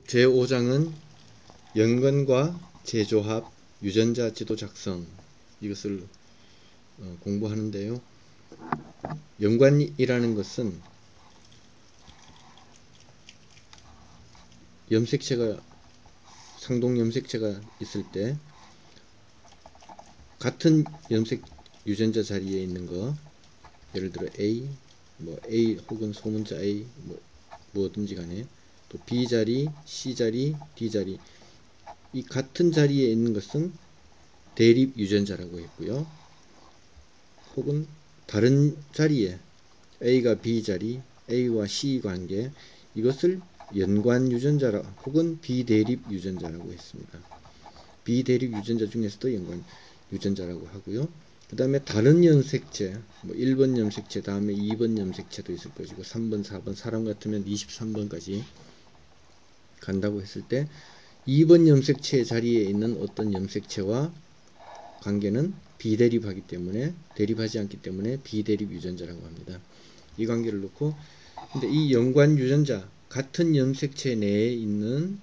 제5장은 연관과 재조합, 유전자 지도 작성 이것을 공부하는데요. 연관이라는 것은 상동 염색체가 있을 때 같은 염색 유전자 자리에 있는 거, 예를 들어 A 혹은 소문자 A 뭐든지 간에, 또 B 자리, C 자리, D 자리, 이 같은 자리에 있는 것은 대립 유전자라고 했고요. 혹은 다른 자리에 A가 B 자리, A와 C 관계, 이것을 연관 유전자라 혹은 비대립 유전자라고 했습니다. 비대립 유전자 중에서도 연관 유전자라고 하고요. 그 다음에 다른 염색체, 1번 염색체 다음에 2번 염색체도 있을 것이고 3번, 4번, 사람 같으면 23번까지 간다고 했을 때 2번 염색체 자리에 있는 어떤 염색체와 관계는 비대립하기 때문에, 대립하지 않기 때문에 비대립 유전자라고 합니다. 이 관계를 놓고, 근데 이 연관 유전자, 같은 염색체 내에 있는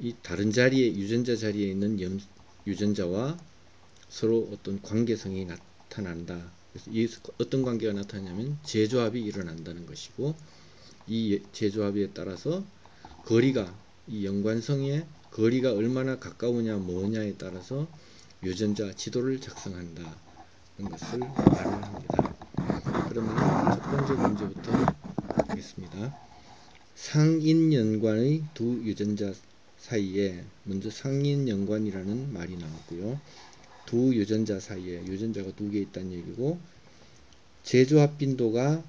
이 다른 자리에, 유전자 자리에 있는 유전자와 서로 어떤 관계성이 나타난다. 그래서 이 어떤 관계가 나타나냐면 재조합이 일어난다는 것이고, 이 재조합에 따라서 거리가, 이 연관성의 거리가 얼마나 가까우냐 머냐에 따라서 유전자 지도를 작성한다는 것을 말을 합니다. 그러면 첫 번째 문제부터 하겠습니다. 상인연관의 두 유전자 사이에, 먼저 상인연관이라는 말이 나왔고요. 두 유전자 사이에 유전자가 두 개 있다는 얘기고, 재조합 빈도가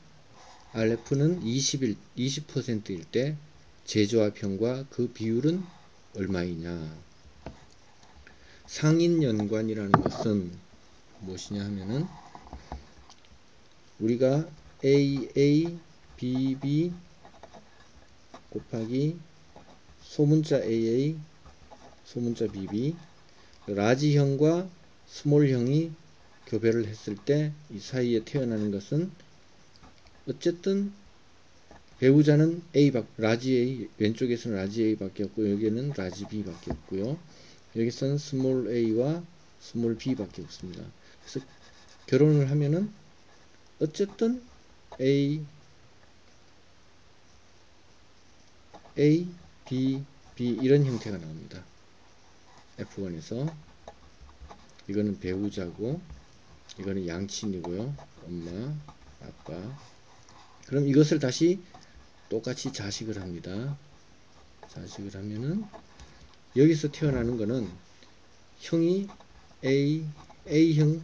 RF는 20%일 때 재조합형과 그 비율은 얼마이냐. 상인연관이라는 것은 무엇이냐 하면은, 우리가 AA, BB 곱하기 소문자 AA, 소문자 BB, 라지형과 스몰형이 교배를 했을 때 이 사이에 태어나는 것은 어쨌든 배우자는 라지 A, 왼쪽에서는 라지 A 밖에 없고 여기에는 라지 B 밖에 없고요. 여기서는 스몰 a와 스몰 b 밖에 없습니다. 그래서 결혼을 하면은 어쨌든 A, B, B 이런 형태가 나옵니다. F1에서 이거는 배우자고, 이거는 양친이고요. 엄마, 아빠. 그럼 이것을 다시 똑같이 자식을 합니다. 자식을 하면은 여기서 태어나는 거는 형이 A형,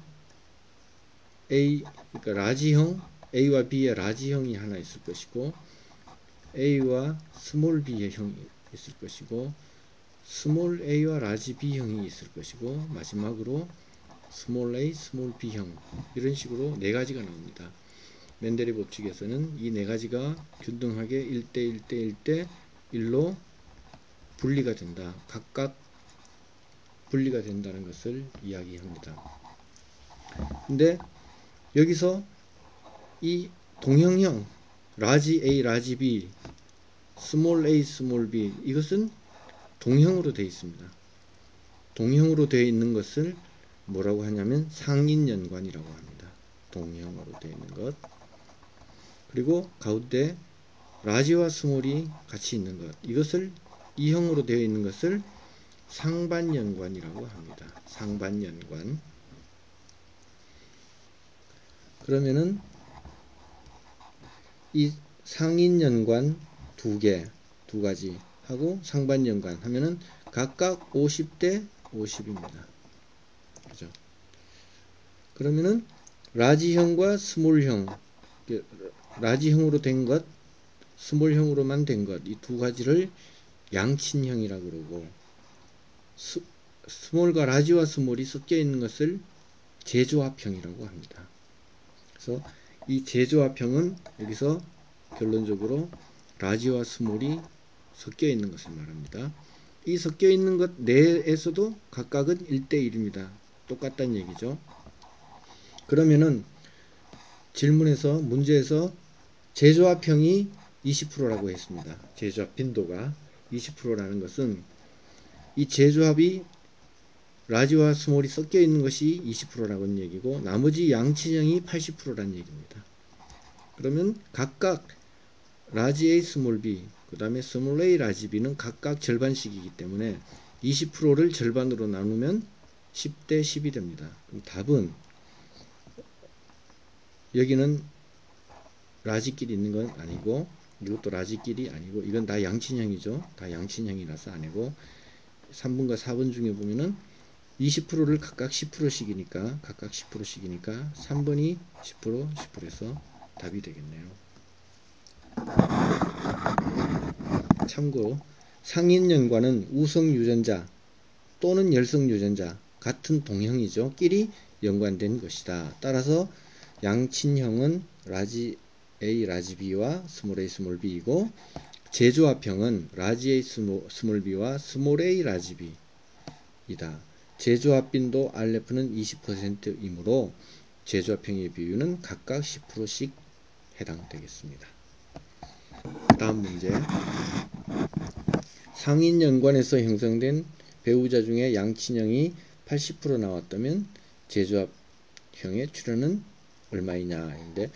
그러니까 라지형, A와 B의 라지형이 하나 있을 것이고, A와 스몰 B의 형이 있을 것이고, 스몰 A와 라지 B형이 있을 것이고, 마지막으로 스몰 A, 스몰 B형, 이런 식으로 네 가지가 나옵니다. 멘델의 법칙에서는 이 네 가지가 균등하게 1대 1대 1대 1로 분리가 된다. 각각 분리가 된다는 것을 이야기합니다. 근데 여기서 이 동형형 라지 A, 라지 B, 스몰 a, 스몰 b, 이것은 동형으로 되어 있습니다. 동형으로 되어 있는 것을 뭐라고 하냐면 상인연관이라고 합니다. 동형으로 되어 있는 것. 그리고 가운데 라지와 스몰이 같이 있는 것, 이것을 이형으로 되어 있는 것을 상반연관이라고 합니다. 상반연관. 그러면은 이 상인연관 두 가지 하고 상반연관 하면은 각각 50대 50입니다. 그죠? 그러면은 라지형과 스몰형, 라지형으로 된 것, 스몰형으로만 된 것, 이 두 가지를 양친형이라고 그러고, 스몰과 라지와 스몰이 섞여 있는 것을 재조합형이라고 합니다. 그래서 이 재조합형은 여기서 결론적으로 라지와 스몰이 섞여 있는 것을 말합니다. 이 섞여 있는 것 내에서도 각각은 1대1입니다. 똑같다는 얘기죠. 그러면은 문제에서 재조합형이 20%라고 했습니다. 재조합 빈도가. 20%라는 것은 이 재조합이 라지와 스몰이 섞여 있는 것이 20%라는 얘기고 나머지 양친형이 80%라는 얘기입니다. 그러면 각각 라지 A 스몰 B 그 다음에 스몰 A 라지 B는 각각 절반씩이기 때문에 20%를 절반으로 나누면 10대 10이 됩니다. 그럼 답은 여기는 라지끼리 있는 건 아니고 이것도 라지끼리 아니고 이건 다 양친형이죠. 다 양친형이라서 아니고 3번과 4번 중에 보면은 20%를 각각 10%씩이니까 3번이 10% 10%에서 답이 되겠네요. 참고 상인연관은 우성유전자 또는 열성유전자 같은 동형이죠. 끼리 연관된 것이다. 따라서 양친형은 라지 A, 라지 B와 스몰 a, 스몰 B이고 재조합형은 라지 A, 스몰 B와 스몰 a, 라지 B이다. 재조합 빈도 RF는 20%이므로 재조합형의 비율은 각각 10%씩 해당되겠습니다. 다음 문제. 상인연관에서 형성된 배우자 중에 양친형이 80% 나왔다면 재조합형의 출현은 얼마이냐인데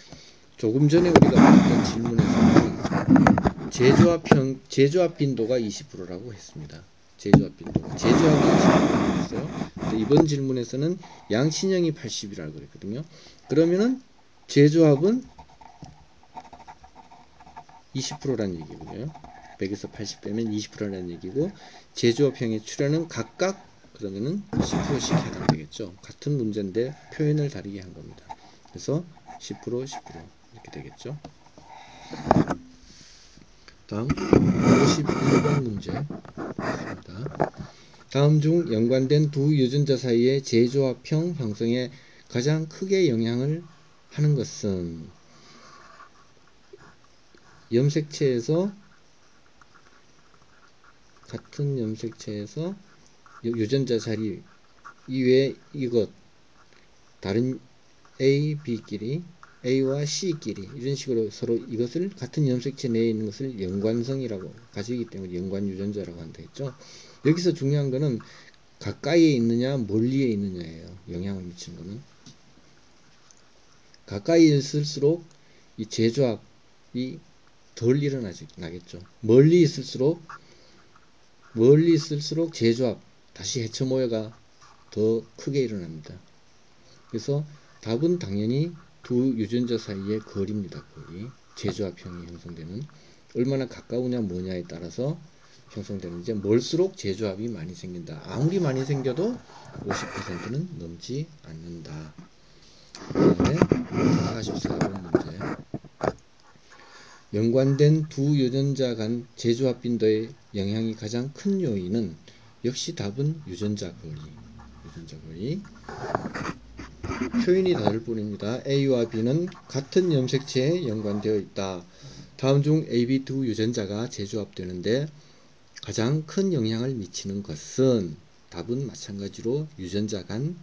조금 전에 우리가 봤던 질문에서는 재조합 빈도가 20%라고 했습니다. 재조합이 20%였어요. 이번 질문에서는 양친형이 80이라고 그랬거든요. 그러면은 재조합은 20%라는 얘기고요. 100에서 80 빼면 20%라는 얘기고 재조합형의 출현은 각각 그러면은 10%씩 해당되겠죠. 같은 문제인데 표현을 다르게 한 겁니다. 그래서 10% 10% 이렇게 되겠죠. 다음 51번 문제 있습니다. 다음 중 연관된 두 유전자 사이의 재조합형 형성에 가장 크게 영향을 하는 것은 염색체에서 같은 염색체에서 유전자 자리 이외에 이것 다른 A, B끼리 A와 C끼리 이런 식으로 서로 이것을 같은 염색체 내에 있는 것을 연관성이라고 가지기 때문에 연관 유전자라고 한다했죠. 여기서 중요한 거는 가까이에 있느냐 멀리에 있느냐예요. 영향을 미치는 거는 가까이에 있을수록 이 재조합이 덜 일어나겠죠. 멀리 있을수록 재조합 다시 해처 모여가 더 크게 일어납니다. 그래서 답은 당연히 두 유전자 사이의 거리입니다. 거리. 재조합형이 형성되는 얼마나 가까우냐 뭐냐에 따라서 형성되는지 멀수록 재조합이 많이 생긴다. 아무리 많이 생겨도 50%는 넘지 않는다. 그 다음에 44번 문제. 연관된 두 유전자 간 재조합 빈도의 영향이 가장 큰 요인은 역시 답은 유전자 거리. 표현이 다를 뿐입니다. A와 B는 같은 염색체에 연관되어 있다. 다음 중 AB 두 유전자가 재조합되는데 가장 큰 영향을 미치는 것은 답은 마찬가지로 유전자 간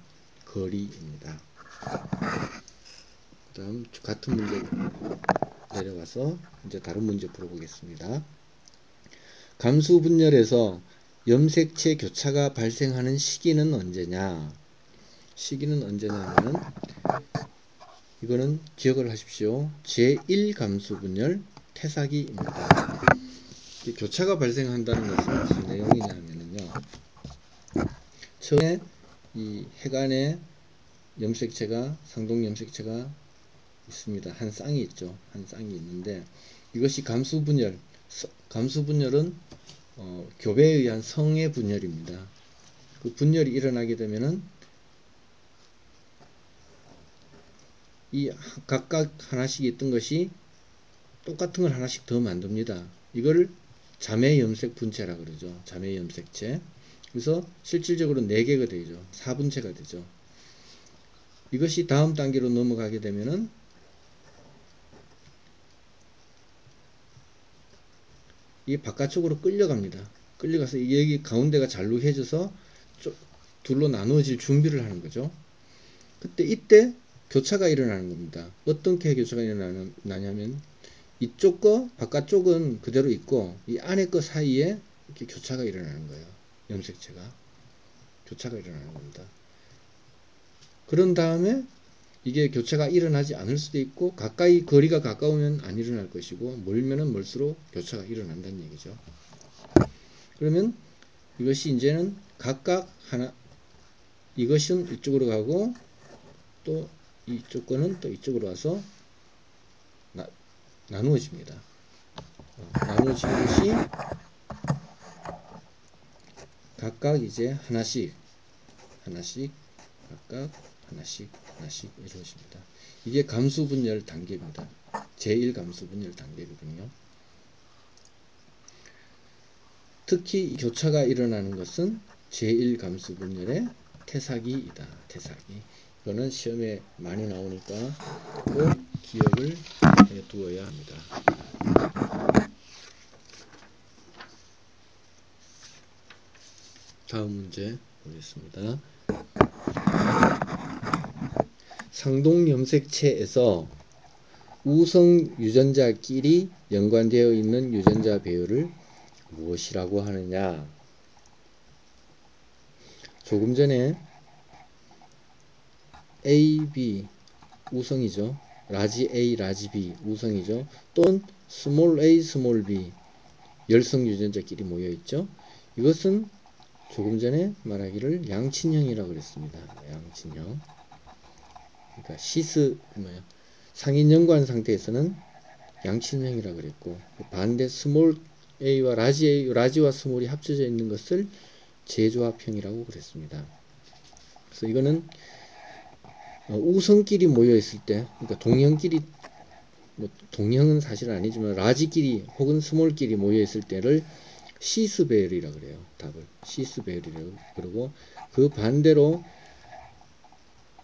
거리입니다. 그 다음 같은 문제 내려가서 이제 다른 문제 풀어보겠습니다. 감수 분열에서 염색체 교차가 발생하는 시기는 언제냐? 시기는 언제냐면 이거는 기억을 하십시오. 제1감수 분열 태사기입니다. 교차가 발생한다는 것은 무슨 내용이냐면요. 처음에 이 해간에 염색체가 상동 염색체가 있습니다. 한 쌍이 있죠. 한 쌍이 있는데 이것이 감수분열은 교배에 의한 성의 분열입니다. 그 분열이 일어나게 되면은 이 각각 하나씩 있던 것이 똑같은 걸 하나씩 더 만듭니다. 이걸 자매염색 분체라 그러죠. 자매염색체. 그래서 실질적으로 4개가 되죠. 4분체가 되죠. 이것이 다음 단계로 넘어가게 되면은 이 바깥쪽으로 끌려갑니다. 끌려가서 여기 가운데가 잘루해져서 둘로 나누어질 준비를 하는 거죠. 이때 교차가 일어나는 겁니다. 어떻게 교차가 일어나냐면 이쪽 거 바깥쪽은 그대로 있고 이 안에 거 사이에 이렇게 교차가 일어나는 거예요. 염색체가 교차가 일어나는 겁니다. 그런 다음에 이게 교차가 일어나지 않을 수도 있고 가까이 거리가 가까우면 안 일어날 것이고 멀면은 멀수록 교차가 일어난다는 얘기죠. 그러면 이것이 이제는 각각 하나 이것은 이쪽으로 가고 또 이쪽 거는 또 이쪽으로 와서 나누어집니다. 나누어지는 것이 각각 이제 하나씩 각각 하나씩 이루어집니다. 이게 감수분열 단계입니다. 제1감수분열 단계거든요. 특히 이 교차가 일어나는 것은 제1감수분열의 태사기이다. 태사기. 이거는 시험에 많이 나오니까 꼭 기억을 해 두어야 합니다. 다음 문제 보겠습니다. 상동염색체에서 우성 유전자끼리 연관되어 있는 유전자 배열을 무엇이라고 하느냐? 조금 전에 A, B 우성이죠. 라지 A, 라지 B 우성이죠. 또는 스몰 a, 스몰 b 열성 유전자끼리 모여 있죠. 이것은 조금 전에 말하기를 양친형이라고 그랬습니다. 양친형. 그러니까 시스 상인 연관 상태에서는 양친형이라고 그랬고 반대 스몰 a와 라지와 스몰이 합쳐져 있는 것을 재조합형이라고 그랬습니다. 그래서 이거는 우성끼리 모여 있을 때, 그러니까 동형끼리 동형은 사실 아니지만 라지끼리 혹은 스몰끼리 모여 있을 때를 시스 배열이라고 그래요. 답을 시스 배열이라고 그러고 그 반대로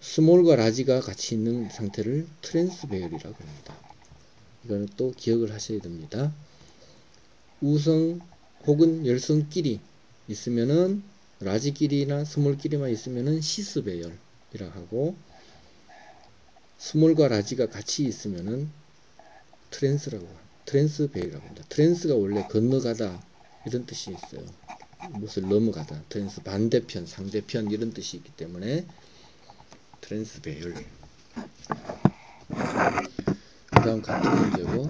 스몰과 라지가 같이 있는 상태를 트랜스 배열이라고 합니다. 이거는 또 기억을 하셔야 됩니다. 우성 혹은 열성끼리 있으면은 라지끼리나 스몰끼리만 있으면은 시스 배열이라고 하고 스몰과 라지가 같이 있으면은 트랜스 배열이라고 합니다. 트랜스가 원래 건너가다 이런 뜻이 있어요. 무엇을 넘어가다 트랜스 반대편 상대편 이런 뜻이 있기 때문에 트랜스 배열. 그 다음 같은 문제고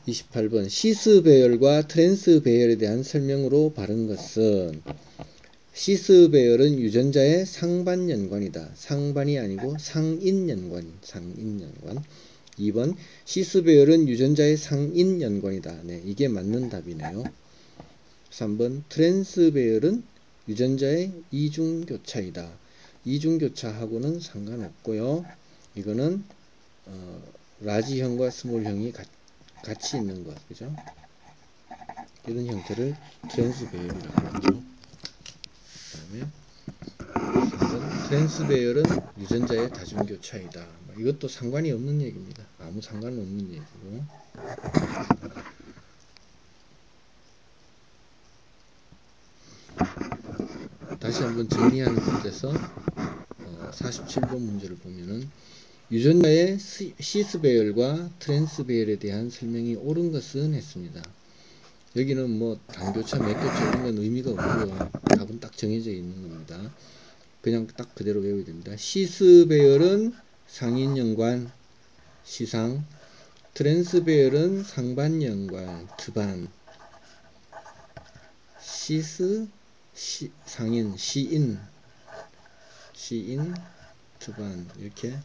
28번 시스 배열과 트랜스 배열에 대한 설명으로 바른 것은 시스 배열은 유전자의 상반 연관이다. 상반이 아니고 상인 연관. 2번 시스 배열은 유전자의 상인 연관이다. 네, 이게 맞는 답이네요. 3번 트랜스 배열은 유전자의 이중교차이다. 이중교차하고는 상관없고요. 이거는 라지형과 스몰형이 같이 있는 것, 그죠? 이런 형태를 트랜스 배열이라고 하죠. 그 다음에 트랜스 배열은 유전자의 다중교차이다. 이것도 상관이 없는 얘기입니다. 아무 상관 없는 얘기고. 다시 한번 정리하는 뜻에서 47번 문제를 보면은 유전자의 시스 배열과 트랜스 배열에 대한 설명이 옳은 것은 했습니다. 여기는 뭐 단교차, 맥교차 이런 건 의미가 없고요. 답은 딱 정해져 있는 겁니다. 그냥 딱 그대로 외워야 됩니다. 시스 배열은 상인 연관, 시상, 트랜스 배열은 상반 연관, 트반, 시스, 상인, 시인, 트반 이렇게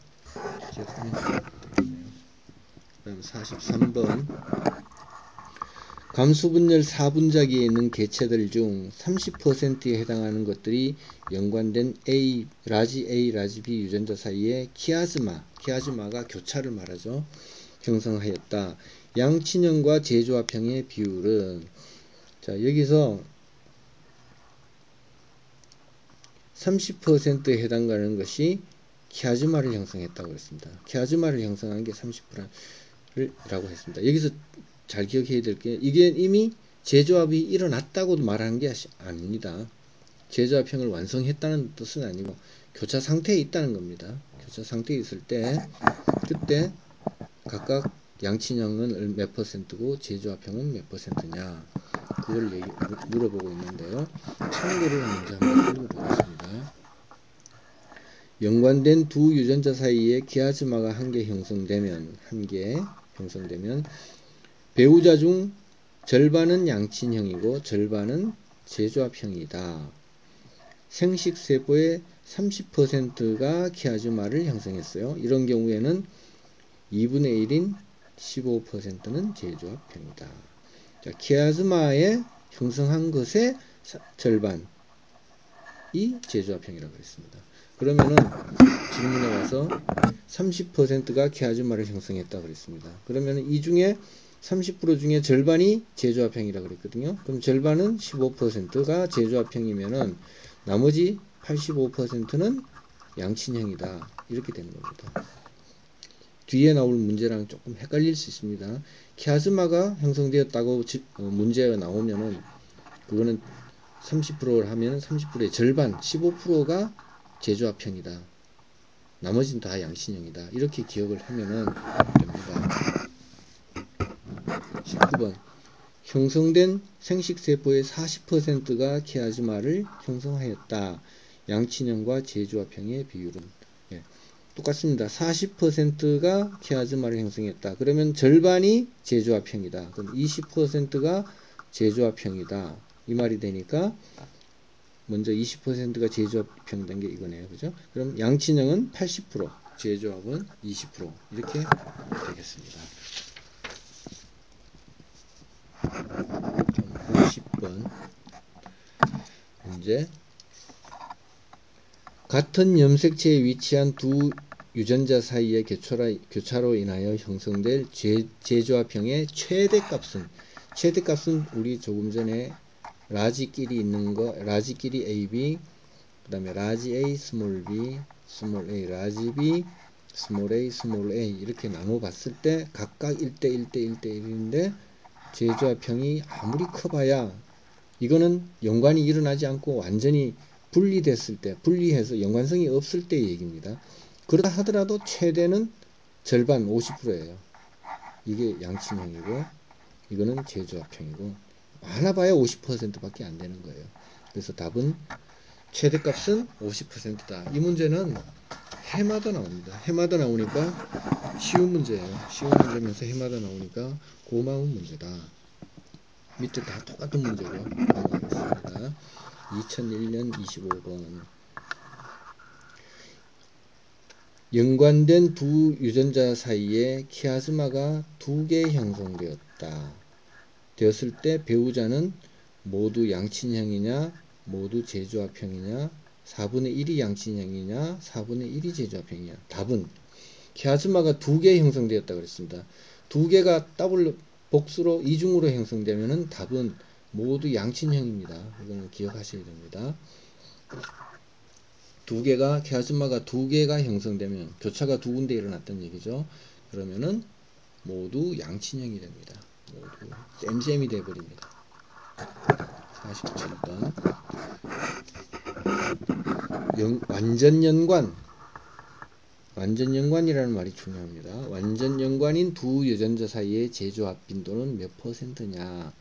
기억하면 되겠네요. 그 다음 43번 감수분열 4분자기에 있는 개체들 중 30%에 해당하는 것들이 연관된 라지 A, 라지 B 유전자 사이에 키아즈마가 교차를 말하죠. 형성하였다. 양친형과 재조합형의 비율은 자 여기서 30%에 해당하는 것이 키아즈마를 형성했다고 했습니다. 키아즈마를 형성한 게 30%라고 했습니다. 여기서 잘 기억해야 될 게 이게 이미 재조합이 일어났다고 말하는 게 아닙니다. 재조합형을 완성했다는 뜻은 아니고 교차 상태에 있다는 겁니다. 교차 상태에 있을 때 그때 각각 양친형은 몇 퍼센트고 재조합형은 몇 퍼센트냐 그걸 물어보고 있는데요. 참고를 먼저 한번 읽어보겠습니다. 연관된 두 유전자 사이에 키아즈마가 한 개 형성되면 배우자 중 절반은 양친형이고 절반은 재조합형이다. 생식세포의 30%가 키아즈마를 형성했어요. 이런 경우에는 2분의 1인 15%는 재조합형이다. 자, 키아즈마에 형성한 것의 절반이 재조합형이라고 했습니다. 그러면은 질문에 와서 30%가 키아즈마를 형성했다 그랬습니다. 그러면 이 중에 30% 중에 절반이 재조합형이라 그랬거든요. 그럼 절반은 15%가 재조합형이면은 나머지 85%는 양친형이다. 이렇게 되는 겁니다. 뒤에 나올 문제랑 조금 헷갈릴 수 있습니다. 키아즈마가 형성되었다고 문제가 나오면은 그거는 30%를 하면 30%의 절반 15%가 재조합형이다. 나머지는 다 양친형이다. 이렇게 기억을 하면은 됩니다. 19번 형성된 생식세포의 40%가 키아즈마를 형성하였다. 양친형과 재조합형의 비율은 똑같습니다. 40%가 키아즈마를 형성했다. 그러면 절반이 재조합형이다. 그럼 20%가 재조합형이다. 이 말이 되니까 먼저 20%가 재조합형 된 게 이거네요. 그죠? 그럼 양친형은 80%, 재조합은 20% 이렇게 되겠습니다. 50번 문제 같은 염색체에 위치한 두 유전자 사이의 교차로 인하여 형성될 재조합형의 최대값은 우리 조금 전에 라지끼리 있는 거 라지끼리 AB 그 다음에 라지 A 스몰 B 스몰 A 라지 B 스몰 A 스몰 A 이렇게 나눠 봤을 때 각각 1대 1대 1대 1인데 재조합형이 아무리 커봐야 이거는 연관이 일어나지 않고 완전히 분리됐을 때, 분리해서 연관성이 없을 때의 얘기입니다. 그러다 하더라도 최대는 절반 50%예요. 이게 양친형이고 이거는 재조합형이고 많아봐야 50%밖에 안 되는 거예요. 그래서 답은 최대값은 50%다. 이 문제는 해마다 나옵니다. 해마다 나오니까 쉬운 문제예요. 쉬운 문제면서 해마다 나오니까 고마운 문제다. 밑에 다 똑같은 문제고 넘어가겠습니다. 2001년 25번 연관된 두 유전자 사이에 키아즈마가 2개 형성되었다. 되었을 때 배우자는 모두 양친형이냐 모두 재조합형이냐 4분의 1이 양친형이냐 4분의 1이 재조합형이냐. 답은 키아즈마가 2개 형성되었다 그랬습니다. 2개가 더블 복수로 이중으로 형성되면은 답은 모두 양친형입니다. 이거는 기억하셔야 됩니다. 키아즈마가 2개가 형성되면 교차가 2군데 일어났던 얘기죠. 그러면은 모두 양친형이 됩니다. 모두 쌤이 돼버립니다. 47번 완전연관이라는 말이 중요합니다. 완전연관인 두 유전자 사이의 재조합 빈도는 몇 %냐.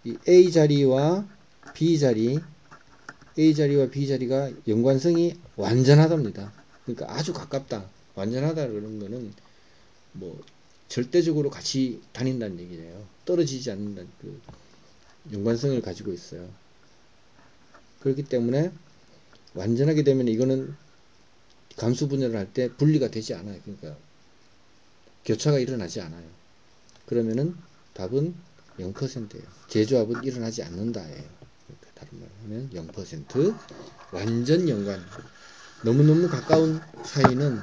이 A 자리와 B 자리가 연관성이 완전하답니다. 그러니까 아주 가깝다. 완전하다 그런 거는 뭐 절대적으로 같이 다닌다는 얘기예요. 떨어지지 않는다는 그 연관성을 가지고 있어요. 그렇기 때문에 완전하게 되면 이거는 감수 분열을 할 때 분리가 되지 않아요. 그러니까 교차가 일어나지 않아요. 그러면은 답은 0%예요. 재조합은 일어나지 않는다예요. 그러니까 다른 말로 하면 0%. 완전 연관. 너무너무 가까운 사이는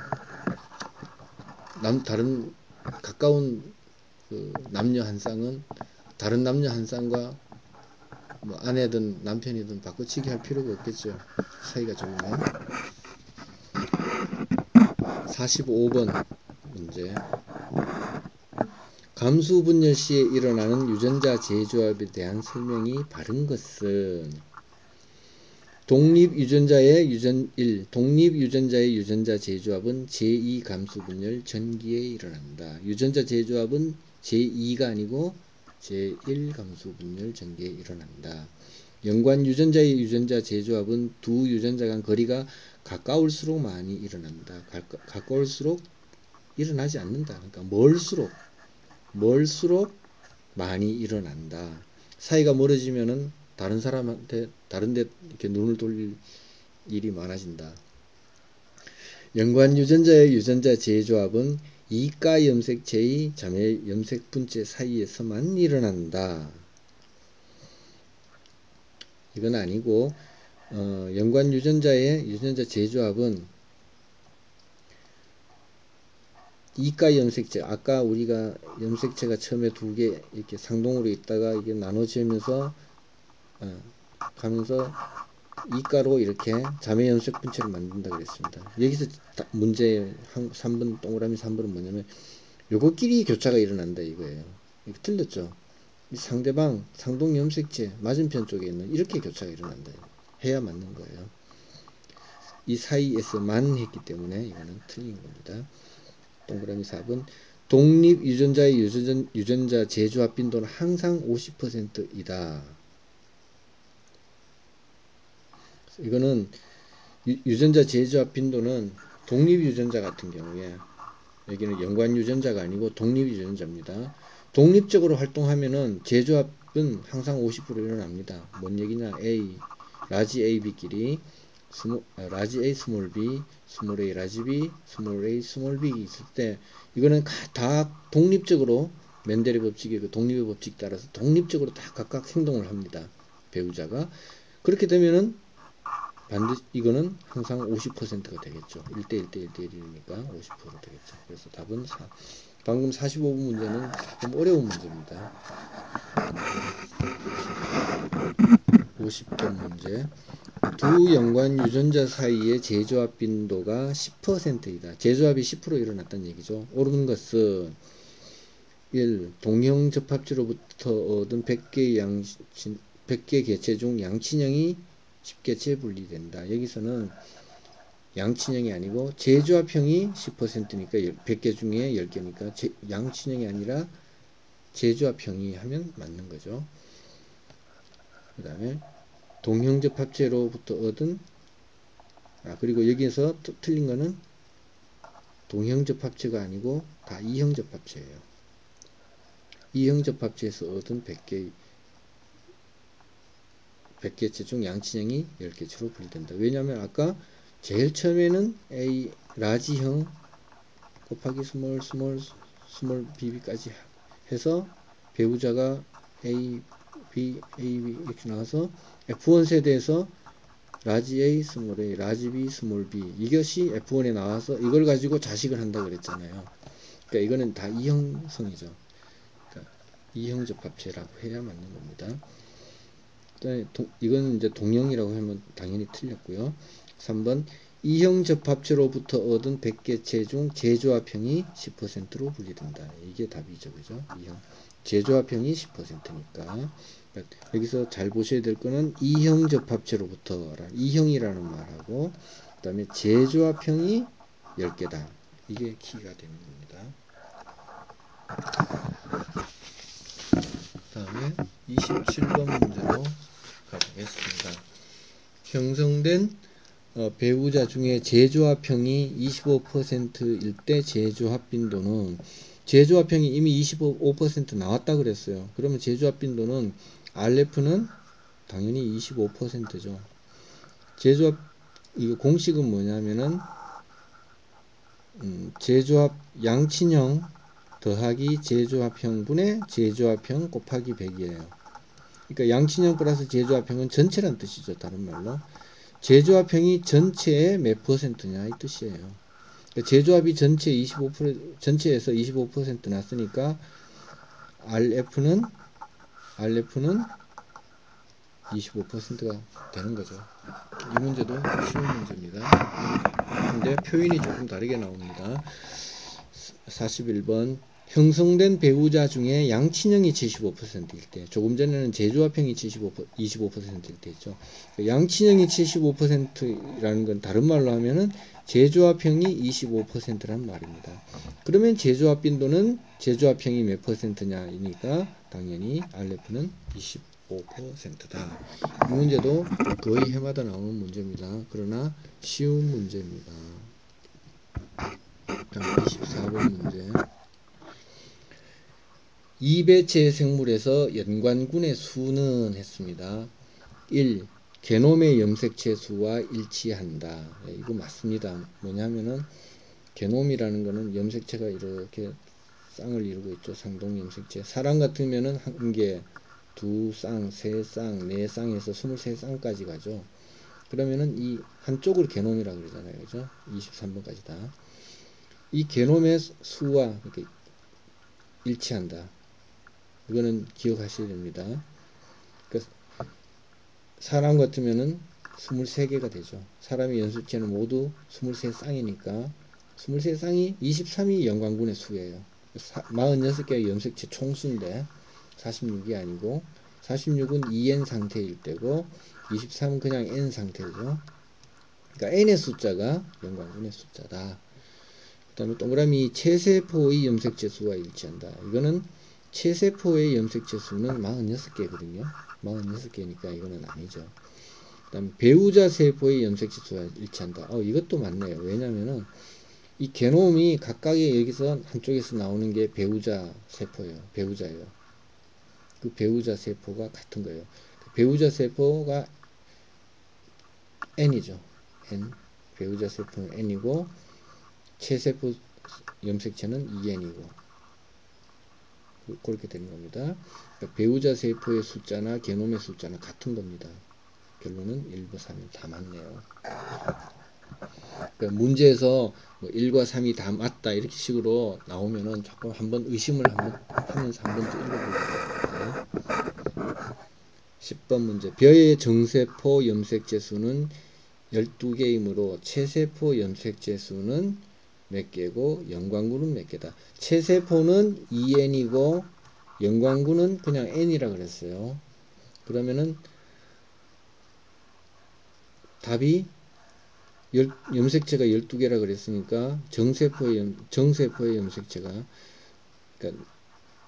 다른 가까운 그 남녀 한 쌍은 다른 남녀 한 쌍과 뭐 아내든 남편이든 바꿔치기 할 필요가 없겠죠. 사이가 좋으면. 45번 문제. 감수 분열 시에 일어나는 유전자 재조합에 대한 설명이 바른 것은 독립유전자의 유전자 재조합은 제2 감수 분열 전기에 일어난다. 유전자 재조합은 제2가 아니고 제1 감수 분열 전개에 일어난다. 연관 유전자의 유전자 재조합은 두 유전자 간 거리가 가까울수록 많이 일어난다. 가까울수록 일어나지 않는다. 그러니까 멀수록 많이 일어난다. 사이가 멀어지면은 다른 사람한테 다른데 이렇게 눈을 돌릴 일이 많아진다. 연관 유전자의 유전자 재조합은 이가 염색체의 자매 염색 분체 사이에서만 일어난다. 이건 아니고 연관 유전자의 유전자 재조합은 이가 염색체, 아까 우리가 염색체가 처음에 두 개 이렇게 상동으로 있다가 이게 나눠지면서 가면서 이가로 이렇게 자매 염색 분체를 만든다 그랬습니다. 여기서 문제 3번 동그라미 3번은 뭐냐면 요거끼리 교차가 일어난다 이거예요. 이거 틀렸죠? 상대방 상동 염색체 맞은편 쪽에 있는 이렇게 교차가 일어난다 해야 맞는 거예요. 이 사이에서만 했기 때문에 이거는 틀린 겁니다. 동그라미 4번 독립 유전자의 유전자 재조합 빈도는 항상 50%이다. 이거는 유전자 재조합 빈도는 독립 유전자 같은 경우에 여기는 연관 유전자가 아니고 독립 유전자입니다. 독립적으로 활동하면은 재조합은 항상 50% 일어납니다. 뭔 얘기냐? 라지 AB끼리 라지 A 스몰 B, 스몰 A 라지 B, 스몰 A 스몰 B 있을 때 이거는 다 독립적으로 멘델의 법칙의 그 독립의 법칙 따라서 독립적으로 다 각각 행동을 합니다. 배우자가. 그렇게 되면은 반드시 이거는 항상 50%가 되겠죠. 1대1 대1 1이니까 50% 되겠죠. 그래서 답은 4. 방금 45번 문제는 좀 어려운 문제입니다. 50번 문제. 두 연관 유전자 사이의 재조합 빈도가 10%이다. 재조합이 10% 일어났다는 얘기죠. 옳은 것은 1. 동형 접합체로부터 얻은 100개 개체 중 양친형이 10개체 분리된다. 여기서는 양친형이 아니고 재조합형이 10%니까 100개 중에 10개니까 양친형이 아니라 재조합형이 하면 맞는 거죠. 그 다음에 동형접합체로부터 얻은 그리고 여기에서 틀린 거는 동형접합체가 아니고 다 이형접합체예요. 이형접합체에서 얻은 100개체 중 양친형이 10개체로 분리된다. 왜냐하면 아까 제일 처음에는 A 라지형 곱하기 스몰 BB까지 해서 배우자가 A, B 이렇게 나와서 F1 세대에서 라지 A, 스몰 A, 라지 B, 스몰 B 이것이 F1에 나와서 이걸 가지고 자식을 한다 그랬잖아요. 그러니까 이거는 다 이형성이죠. 그러니까 이형접합체라고 해야 맞는 겁니다. 이건 이제 동형이라고 하면 당연히 틀렸고요. 3번 이형접합체로부터 얻은 100개체 중 재조합형이 10%로 분리된다. 이게 답이죠. 그죠? 재조합형이 10%니까 여기서 잘 보셔야 될 거는 이형접합체로부터 이형이라는 말하고 그 다음에 재조합형이 10개다. 이게 키가 되는 겁니다. 그 다음에 27번 문제로 가보겠습니다. 형성된 배우자 중에 재조합형이 25%일 때 재조합 빈도는 재조합형이 이미 25% 나왔다 그랬어요. 그러면 재조합 빈도는 RF는 당연히 25%죠. 재조합 이거 공식은 뭐냐면은 재조합 양친형 더하기 재조합형분의 재조합형 곱하기 100이에요. 그러니까 양친형 플러스 재조합형은 전체란 뜻이죠. 다른 말로 재조합형이 전체의 몇 %냐 이 뜻이에요. 그러니까 재조합이 전체 25% 전체에서 25% 났으니까 RF는 25%가 되는 거죠. 이 문제도 쉬운 문제입니다. 근데 표현이 조금 다르게 나옵니다. 41번 형성된 배우자 중에 양친형이 75%일 때, 조금 전에는 재조합형이 25%일 때 있죠. 양친형이 75%라는 건 다른 말로 하면은 재조합형이 25%란 말입니다. 그러면 재조합 빈도는 재조합형이 몇 %냐이니까 당연히 RF는 25%다. 이 문제도 거의 해마다 나오는 문제입니다. 그러나 쉬운 문제입니다. 다음 24번 문제. 이배체 생물에서 연관군의 수는 했습니다. 1. 게놈의 염색체 수와 일치한다. 이거 맞습니다. 뭐냐면은 게놈이라는 거는 염색체가 이렇게 쌍을 이루고 있죠. 상동 염색체. 사람 같으면은 한 개, 두 쌍, 세 쌍, 네 쌍에서 23쌍까지 가죠. 그러면은 이 한쪽을 게놈이라고 그러잖아요. 그죠? 23번까지 다. 이 게놈의 수와 이렇게 일치한다. 이거는 기억하셔야 됩니다. 그러니까 사람 같으면은 23개가 되죠. 사람의 연습체는 모두 23쌍이니까 23쌍이 23이 연관군의 수예요. 46개의 염색체 총수인데 46이 아니고 46은 2n 상태일 때고 23은 그냥 n 상태죠. 그러니까 n의 숫자가 연관군의 숫자다. 그 다음에 동그라미 체세포의 염색체 수와 일치한다. 이거는 체세포의 염색체 수는 46개거든요. 46개니까 이거는 아니죠. 그 다음에 배우자 세포의 염색체 수와 일치한다. 이것도 맞네요. 왜냐면은 이 게놈이 각각의 여기서 한쪽에서 나오는 게 배우자 세포예요. 배우자예요. 그 배우자 세포가 같은 거예요. 배우자 세포가 N이죠. N. 배우자 세포는 N이고 체세포 염색체는 2N이고 그렇게 되는 겁니다. 그러니까 배우자 세포의 숫자나 게놈의 숫자는 같은 겁니다. 결론은 1과 3이 다 맞네요. 그러니까 문제에서 뭐 1과 3이 다 맞다 이렇게 식으로 나오면은 조금 한번 의심을 하면서 한 번 더 읽어보겠습니다. 10번 문제. 벼의 정세포 염색체 수는 12개이므로 체세포 염색체 수는 몇 개고 연관군은 몇 개다. 체세포는 2n이고 연관군은 그냥 n이라 그랬어요. 그러면은 답이 염색체가 12개라 그랬으니까 정세포의 염색체가 그러니까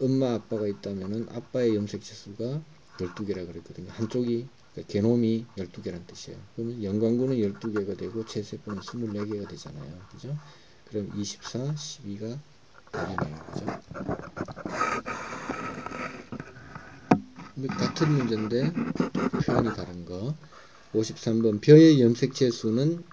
엄마 아빠가 있다면은 아빠의 염색체 수가 12개라 그랬거든요. 한쪽이 그러니까 게놈이 12개란 뜻이에요. 그러면 연관군은 12개가 되고 체세포는 24개가 되잖아요. 그죠? 그럼 24, 12가 답이네요. 그죠? 같은 문제인데 표현이 다른 거. 53번 벼의 염색체 수는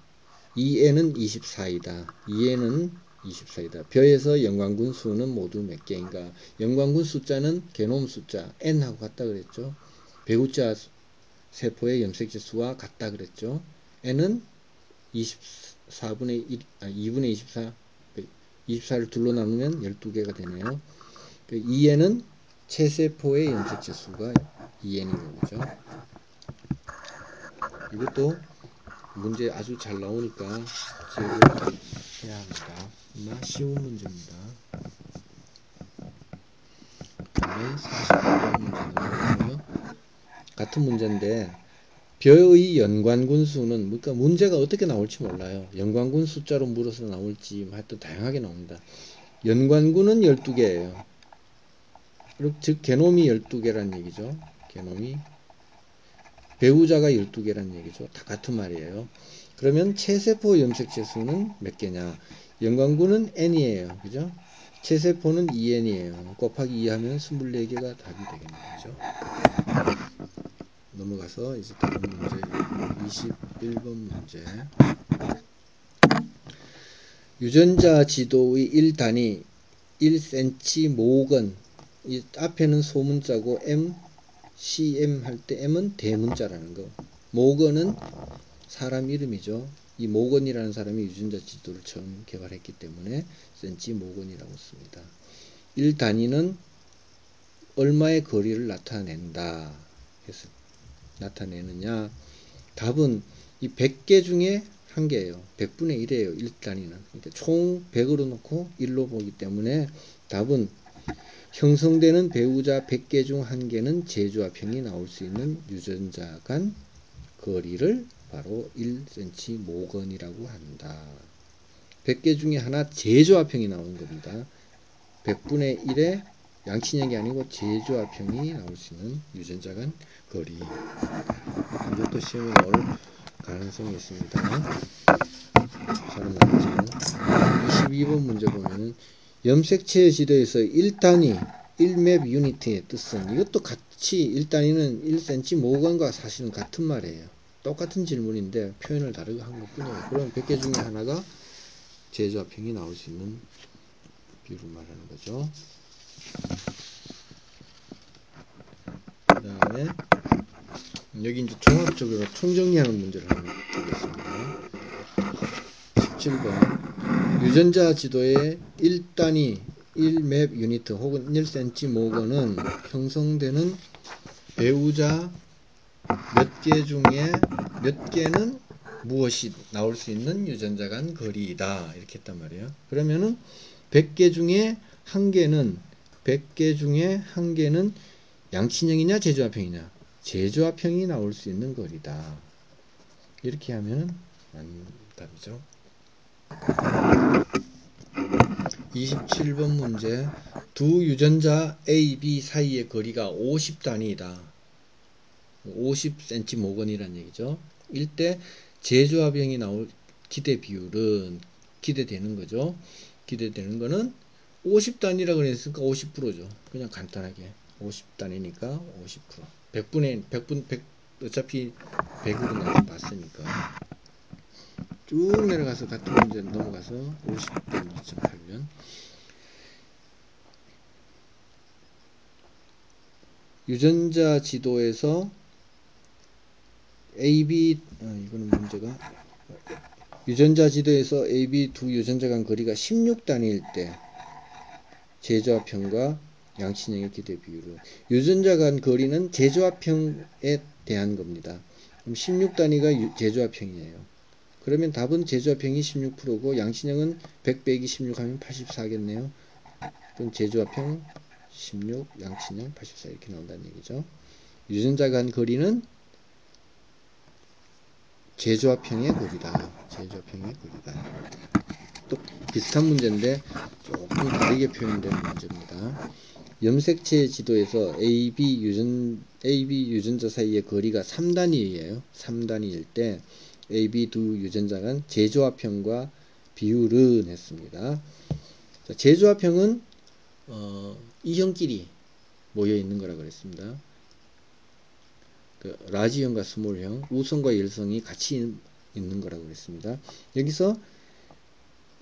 2n은 24이다. 2n은 24이다. 벼에서 연관군 수는 모두 몇 개인가? 연관군 숫자는 게놈 숫자 n하고 같다 그랬죠. 배우자 세포의 염색체 수와 같다 그랬죠. n은 24분의 1, 2분의 24, 24를 둘로 나누면 12개가 되네요. 2n은 체세포의 염색체 수가 2n인 거죠. 이것도 문제 아주 잘 나오니까 기억을 좀 해야 합니다. 아마 쉬운 문제입니다. 다음에 49번 문제는 같은 문제인데 벼의 연관군 수는 그러니까 문제가 어떻게 나올지 몰라요. 연관군 숫자로 물어서 나올지 하여튼 다양하게 나옵니다. 연관군은 12개예요. 즉 게놈이 12개란 얘기죠. 게놈이 배우자가 12개란 얘기죠. 다 같은 말이에요. 그러면 체세포 염색체 수는 몇 개냐? 연관군은 n이에요. 그죠? 체세포는 2n이에요. 곱하기 2 하면 24개가 답이 되겠네요. 그죠? 넘어가서 이제 다른 문제 21번 문제. 유전자 지도의 1단위 1cm 모근. 이 앞에는 소문자고 M, CM 할 때 M은 대문자라는 거. 모건은 사람 이름이죠. 이 모건이라는 사람이 유전자 지도를 처음 개발했기 때문에 센치 모건이라고 씁니다. 1단위는 얼마의 거리를 나타낸다 해서 나타내느냐. 답은 이 100개 중에 한 개예요. 100분의 1이에요. 1단위는. 그러니까 총 100으로 놓고 1로 보기 때문에 답은 형성되는 배우자 100개 중 1개는 제조합형이 나올 수 있는 유전자 간 거리를 바로 1cm 모건이라고 한다. 100개 중에 하나 제조합형이 나오는 겁니다. 100분의 1의 양친형이 아니고 제조합형이 나올 수 있는 유전자 간 거리. 이것도 시험에 나올 가능성이 있습니다. 잘은 나오지만 22번 문제 보면은 염색체 지도에서 1단위 1맵 유니트의 뜻은, 이것도 같이 1단위는 1cm 모건과 사실은 같은 말이에요. 똑같은 질문인데 표현을 다르게 한 것 뿐이에요. 그럼 100개 중에 하나가 제조합형이 나올 수 있는 비율을 말하는 거죠. 그 다음에 여기 이제 종합적으로 총정리하는 문제를 하나 드리겠습니다. 17번 유전자 지도의 1단위 1맵 유니트 혹은 1cm 모건은 형성되는 배우자 몇 개 중에 몇 개는 무엇이 나올 수 있는 유전자 간 거리이다, 이렇게 했단 말이에요. 그러면은 100개 중에 1개는 100개 중에 1개는 양친형이냐 제조합형이냐, 제조합형이 나올 수 있는 거리다, 이렇게 하면 답이죠. 27번 문제 두 유전자 A, B 사이의 거리가 50단위이다. 50cm 모건이란 얘기죠. 이때 제조합형이 나올 기대 비율은, 기대되는 거죠. 기대되는 거는 50단위라 그랬으니까 50%죠. 그냥 간단하게 50단위니까 50%. 100 어차피 100으로 나서 봤으니까 쭉 내려가서 같은 문제 넘어가서 50번 2.8면 유전자 지도에서 AB, 이거는 문제가, 유전자 지도에서 AB 두 유전자 간 거리가 16단위일 때 제조합형과 양친형의 기대 비율은, 유전자 간 거리는 제조합형에 대한 겁니다. 그럼 16단위가 제조합형이에요. 그러면 답은 제조합형이 16%고 양친형은 100 빼기 16 하면 84겠네요. 그럼 제조합형 16, 양친형 84 이렇게 나온다는 얘기죠. 유전자 간 거리는 제조합형의 거리다. 제조합형의 거리다. 또 비슷한 문제인데 조금 다르게 표현된 문제입니다. 염색체 지도에서 AB 유전자 사이의 거리가 3단위예요. 3단위일 때 AB 두 유전자 간 제조합형과 비율은 했습니다. 자, 제조합형은 이형끼리 모여 있는 거라 그랬습니다. 그 라지형과 스몰형, 우성과 열성이 같이 있는 거라고 그랬습니다. 여기서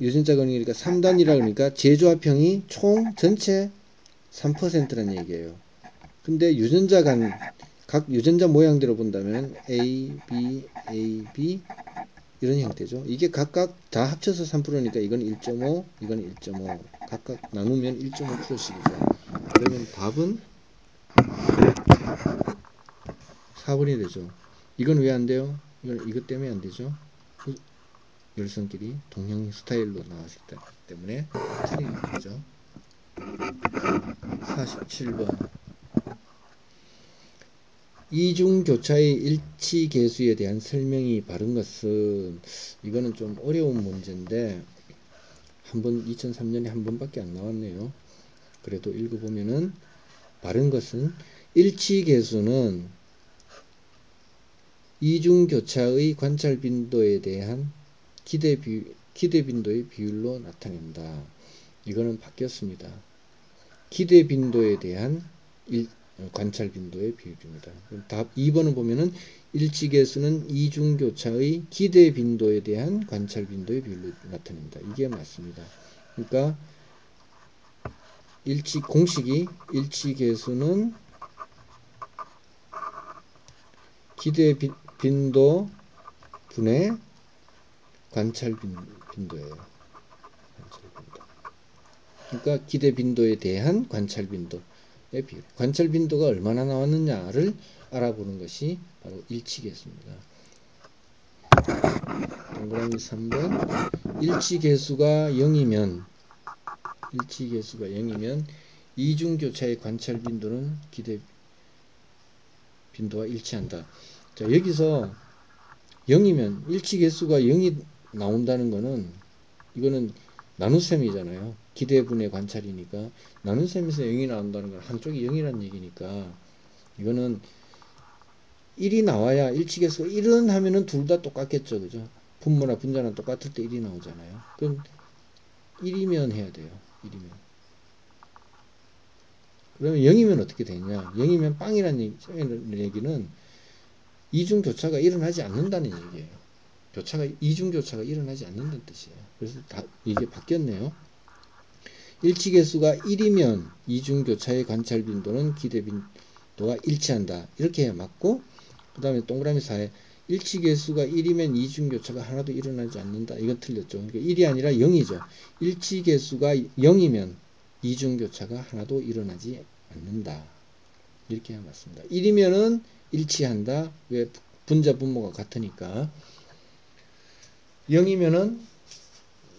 유전자 거리가 3단위라 그러니까 제조합형이 총 전체 3%라는 얘기예요. 근데 유전자 간 각 유전자 모양대로 본다면 A, B, A, B 이런 형태죠. 이게 각각 다 합쳐서 3%니까 이건 1.5, 이건 1.5, 각각 나누면 1.5%씩이죠. 그러면 답은 4번이 되죠. 이건 왜 안 돼요? 이것 때문에 안 되죠. 열성끼리 동형 스타일로 나왔기 때문에 틀린 거죠. 47번 이중교차의 일치계수에 대한 설명이 바른 것은, 이거는 좀 어려운 문제인데 2003년에 한 번밖에 안 나왔네요. 그래도 읽어보면은 바른 것은, 일치계수는 이중교차의 관찰빈도에 대한 기대빈도의 비율로 나타낸다. 이거는 바뀌었습니다. 기대빈도에 대한 관찰빈도의 비율입니다. 답 2번을 보면은 일치계수는 이중교차의 기대빈도에 대한 관찰빈도의 비율로 나타낸다. 이게 맞습니다. 그러니까 공식이 일치계수는 기대빈도 분의 관찰빈도예요. 그러니까 기대빈도에 대한 관찰빈도의 비율. 관찰빈도가 얼마나 나왔느냐를 알아보는 것이 바로 일치계수입니다. 동그라미 3번 일치계수가 0이면 일치계수가 0이면 이중교차의 관찰 빈도는 기대 빈도와 일치한다. 자, 여기서 0이면 일치계수가 0이 나온다는 거는 이거는 나눗셈이잖아요. 기대분의 관찰이니까 나눗셈에서 0이 나온다는 건 한쪽이 0이라는 얘기니까 이거는 1이 나와야 일치계수가 1은 하면은 둘 다 똑같겠죠. 그죠? 분모나 분자는 똑같을 때 1이 나오잖아요. 그럼 1이면 해야 돼요. 1이면. 그러면 0이면 어떻게 되냐? 0이면 빵이라는 얘기는 이중교차가 일어나지 않는다는 얘기예요. 이중교차가 일어나지 않는다는 뜻이에요. 그래서 이게 바뀌었네요. 일치계수가 1이면 이중교차의 관찰 빈도는 기대 빈도와 일치한다. 이렇게 해야 맞고, 그 다음에 동그라미 4에 일치계수가 1이면 이중교차가 하나도 일어나지 않는다. 이건 틀렸죠. 그러니까 1이 아니라 0이죠. 일치계수가 0이면 이중교차가 하나도 일어나지 않는다. 이렇게 해야 맞습니다. 1이면은 일치한다. 왜? 분자 분모가 같으니까. 0이면은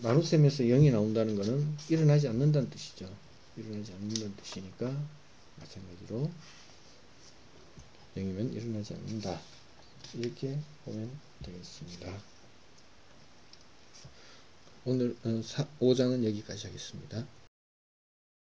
나눗셈에서 0이 나온다는 것은 일어나지 않는다는 뜻이죠. 일어나지 않는다는 뜻이니까 마찬가지로 0이면 일어나지 않는다. 이렇게 보면 되겠습니다. 오늘 5장은 여기까지 하겠습니다.